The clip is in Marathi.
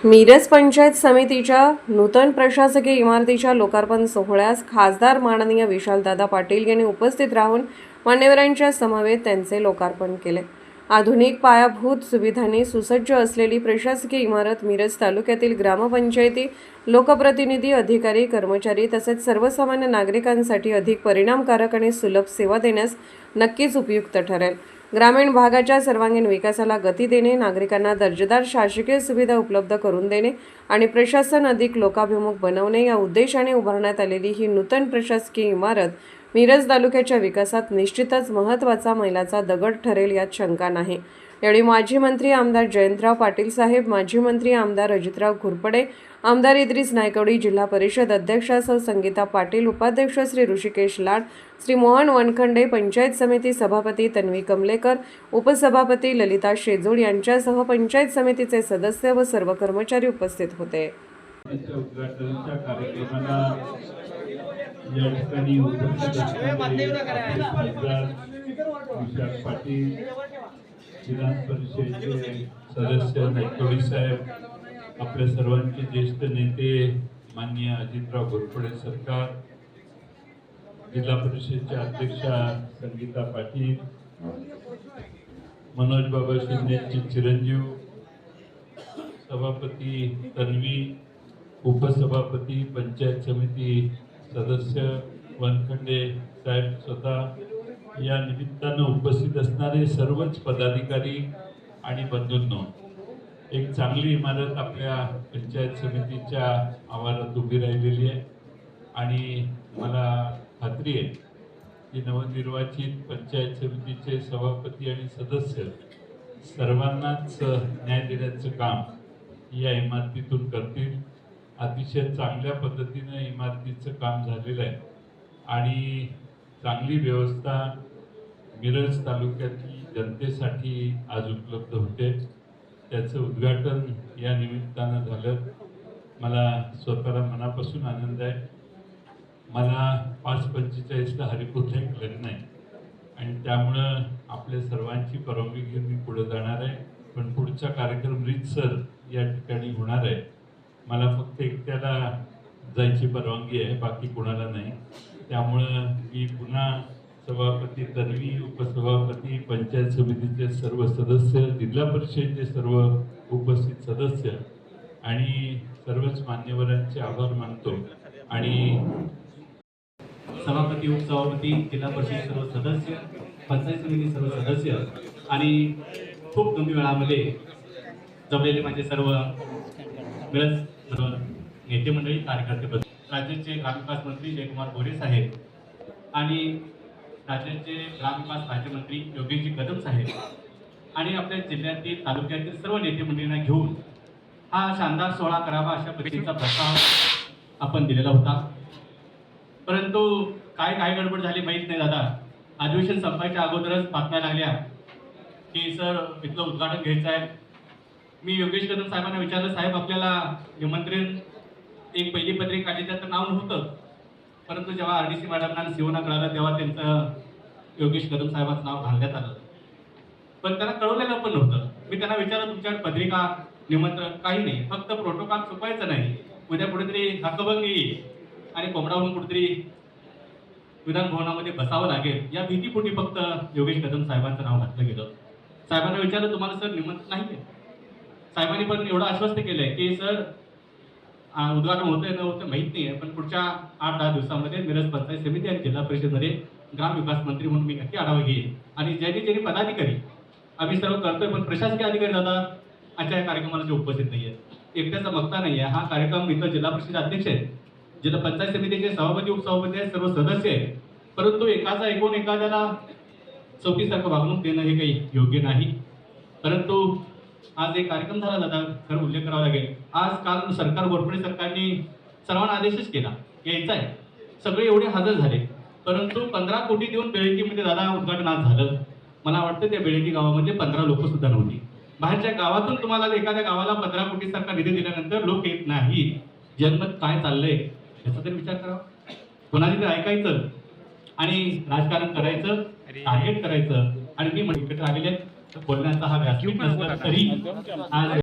मिरज पंचायत समितीच्या नूतन प्रशासकीय इमारतीच्या लोकार्पण सोहळ्यास खासदार माननीय विशालदादा पाटील यांनी उपस्थित राहून मान्यवरांच्या समवेत त्यांचे लोकार्पण केले। आधुनिक पायाभूत सुविधांनी सुसज्ज असलेली प्रशासकीय इमारत मिरज तालुक्यातील ग्रामपंचायती, लोकप्रतिनिधी, अधिकारी, कर्मचारी तसेच सर्वसामान्य नागरिकांसाठी अधिक परिणामकारक आणि सुलभ सेवा देण्यास नक्कीच उपयुक्त ठरेल। ग्रामीण भागाच्या सर्वांगीण विकासाला गती देणे, नागरिकांना दर्जेदार शासकीय सुविधा उपलब्ध करून देणे आणि प्रशासन अधिक लोकाभिमुख बनवणे या उद्देशाने उभारण्यात आलेली ही नूतन प्रशासकीय इमारत मिरज तालुक्याच्या विकासात निश्चितच महत्त्वाचा मैलाचा दगड ठरेल यात शंका नाही। यावेळी माजी मंत्री आमदार जयंतराव पाटील साहेब, माजी मंत्री आमदार अजितराव घोरपडे, आमदार इद्रिस नायकवडी, जिल्हा परिषद अध्यक्षा सौ संगीता पाटील, उपाध्यक्ष श्री ऋषिकेश लाड, श्री मोहन वनखंडे, पंचायत समिती सभापती तन्वी कमलेकर, उपसभापती ललिता शेजोड यांच्यासह पंचायत समितीचे सदस्य व सर्व कर्मचारी उपस्थित होते। विधान परिषदेचे सदस्य नायकवडी साहेब, आपल्या सर्वांचे ज्येष्ठ नेते माननीय अजितराव घोरपडे सरकार, जिल्हा परिषदेच्या अध्यक्षा संगीता पाटील, मनोज बाबा शिंदेचे चिरंजीव, सभापती तन्वी, उपसभापती, पंचायत समिती सदस्य वनखंडे साहेब स्वतः, या निमित्तानं उपस्थित असणारे सर्वच पदाधिकारी आणि बंधूंनो, एक चांगली इमारत आपल्या पंचायत समितीच्या आवारात उभी राहिलेली आहे आणि मला खात्री आहे की नवनिर्वाचित पंचायत समितीचे सभापती आणि सदस्य सर्वांनाच न्याय देण्याचं काम या इमारतीतून करतील। अतिशय चांगल्या पद्धतीने इमारतीचं काम झालेलं आहे आणि चांगली व्यवस्था मिरज तालुक्यातील जनतेसाठी आज उपलब्ध होते। त्याचं उद्घाटन या निमित्तानं झालं। मला स्वतःला मनापासून आनंद आहे। मला 5:45ला हरिपूरला एक लग्न आहे आणि त्यामुळं आपल्या सर्वांची परवानगी घेऊन मी पुढे जाणार आहे, पण पुढचा कार्यक्रम रीतसर या ठिकाणी होणार आहे। मला फक्त एकट्याला जायची परवानगी आहे, बाकी कोणाला नाही। त्यामुळं मी पुन्हा सभापती तन्वी, उपसभापती, पंचायत समितीचे सर्व सदस्य, जिल्हा परिषदेचे सर्व उपस्थित सदस्य आणि सर्वच मान्यवरांचे आभार मानतो आणि सभापती, उपसभापती, जिल्हा परिषद सर्व सदस्य, पंचायत समिती सर्व सदस्य आणि खूप कमी वेळामध्ये जमलेले माझे सर्व मिरज नेते मंडळी, कार्यकर्ते, राज्याचे ग्रामविकास मंत्री जयकुमार गोरे साहेब आणि राज्याचे ग्रामविकास राज्यमंत्री योगेशजी कदम साहेब आणि आपल्या जिल्ह्यातील तालुक्यातील सर्व नेते मंडळींना घेऊन हा शानदार सोहळा करावा अशा पद्धतीचा प्रस्ताव आपण दिलेला होता। परंतु काय गडबड झाली माहीत नाही दादा। अधिवेशन संपायच्या अगोदरच बातम्या लागल्या की सर इथलं उद्घाटन घ्यायचं आहे। मी योगेश कदम साहेबांना विचारलं, साहेब आपल्याला निमंत्रण एक पहिली पत्रिका काढली त्याचं नाव नव्हतं, परंतु जेव्हा आरडीसी मॅडमना आणि सीओना कळालं तेव्हा त्यांचं योगेश कदम साहेबांचं नाव घालण्यात आलं, पण त्यांना कळवलेलं पण नव्हतं। मी त्यांना विचारलं, तुमच्याकडे पत्रिका, निमंत्रण काही नाही, फक्त प्रोटोकॉल चुकवायचं नाही, उद्या कुठेतरी हक्कभंग येईल आणि कोंबडाहून कुठेतरी विधान भवनामध्ये बसावं लागेल या भीतीपोटी फक्त योगेश कदम साहेबांचं नाव घातलं गेलं। साहेबांना विचारलं, तुम्हाला सर निमंत्रण नाही आहे? साहेबांनी पण एवढं आश्वस्त केलंय की सर उद्घाटन होतंय न होतं माहीत नाही आहे, पण पुढच्या 8-10 दिवसामध्ये मिरज पंचायत समिती आणि जिल्हा परिषदमध्ये ग्रामविकास मंत्री म्हणून मी नक्की आढावा घेईन आणि ज्यांनी पदाधिकारी आम्ही सर्व करतोय, पण प्रशासकीय अधिकारी दादा आजच्या या कार्यक्रमाला जे उपस्थित नाही आहेत, एकट्याचा बघता नाही आहे। हा कार्यक्रम इथं जिल्हा परिषद अध्यक्ष आहेत, जिल्हा पंचायत समितीचे सभापती, उपसभापती आहेत, सर्व सदस्य आहेत, परंतु एकाचा ऐकून एखाद्याला चौकीसारखं वागणूक देणं हे काही योग्य नाही। परंतु आज एक कार्यक्रम झाला दादा, खरं उल्लेख करावा लागेल। आज काल सरकार, घोरपडे सरकारने सर्वांना आदेशच केला यायचा आहे, सगळे एवढे हजर झाले, परंतु 15 कोटी देऊन बेळकी दादा उद्घाटन आज झालं। मला वाटतं त्या बेळकी गावामध्ये 15 लोक सुद्धा नव्हती। बाहेरच्या गावातून तुम्हाला एखाद्या गावाला 15 कोटी सारखा निधी दिल्यानंतर लोक येत नाही, जन्मत काय चाललंय याचा तरी विचार करावा। कोणाची तरी ऐकायचं आणि राजकारण करायचं, टार्गेट करायचं आणि मी इकडे आलेले बोलण्याचा हा व्यासपीठ नसला तरी आज